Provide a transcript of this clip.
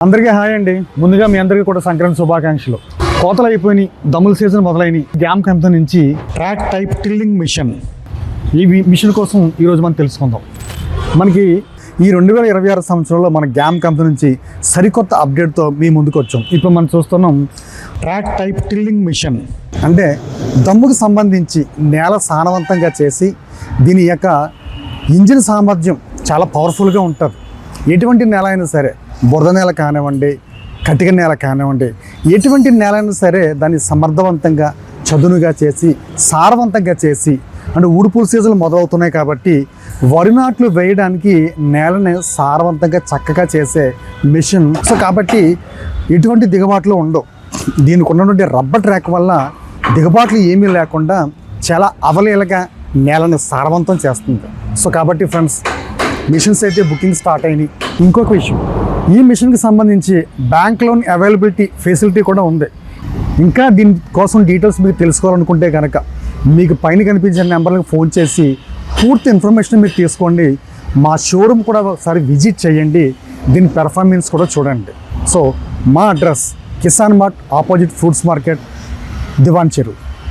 అందరికీ హాయ్ అండి. ముందుగా మీ అందరికీ కూడా సంక్రాంతి శుభాకాంక్షలు. కోతలు అయిపోయినాయి, దమ్ముల సీజన్ మొదలైనవి. గ్యామ్ కంపెనీ నుంచి ట్రాక్ టైప్ టిల్లింగ్ మిషన్, ఈ మిషన్ కోసం ఈరోజు మనం తెలుసుకుందాం. మనకి ఈ 2026 సంవత్సరంలో మన గ్యామ్ కంపెనీ నుంచి సరికొత్త అప్డేట్తో మీ ముందుకు వచ్చాం. ఇప్పుడు మనం చూస్తున్నాం ట్రాక్ టైప్ టిల్లింగ్ మిషన్. అంటే దమ్ముకు సంబంధించి నేల సారవంతంగా చేసి దీని యొక్క ఇంజిన్ సామర్థ్యం చాలా పవర్ఫుల్గా ఉంటుంది. ఎటువంటి నేల అయినా సరే, బురద నేల కానివ్వండి, కటిక నేల కానివ్వండి, ఎటువంటి నేల అయినా సరే దాన్ని సమర్థవంతంగా చదునుగా చేసి సారవంతంగా చేసి, అంటే ఊడుపుల సీజన్లు మొదలవుతున్నాయి కాబట్టి వరి నాట్లు వేయడానికి నేలని సారవంతంగా చక్కగా చేసే మిషన్. సో కాబట్టి ఎటువంటి దిగబాట్లు ఉండవు. దీనికి ఉన్నటువంటి రబ్బర్ ట్రాక్ వల్ల దిగబాట్లు ఏమీ లేకుండా చాలా అవలీలగా నేలని సారవంతం చేస్తుంది. సో కాబట్టి ఫ్రెండ్స్, మిషన్స్ అయితే బుకింగ్ స్టార్ట్ అయినాయి. ఇంకొక విషయం, ఈ మిషన్కి సంబంధించి బ్యాంక్ లోన్ అవైలబిలిటీ ఫెసిలిటీ కూడా ఉంది. ఇంకా దీని కోసం డీటెయిల్స్ మీకు తెలుసుకోవాలనుకుంటే కనుక మీకు పైన కనిపించే నెంబర్లకు ఫోన్ చేసి పూర్తి ఇన్ఫర్మేషన్ మీరు తీసుకోండి. మా షోరూమ్ కూడా ఒకసారి విజిట్ చేయండి, దీని పెర్ఫార్మెన్స్ కూడా చూడండి. సో మా address Kisan Mart opposite fruits market, Diwan చెరువు.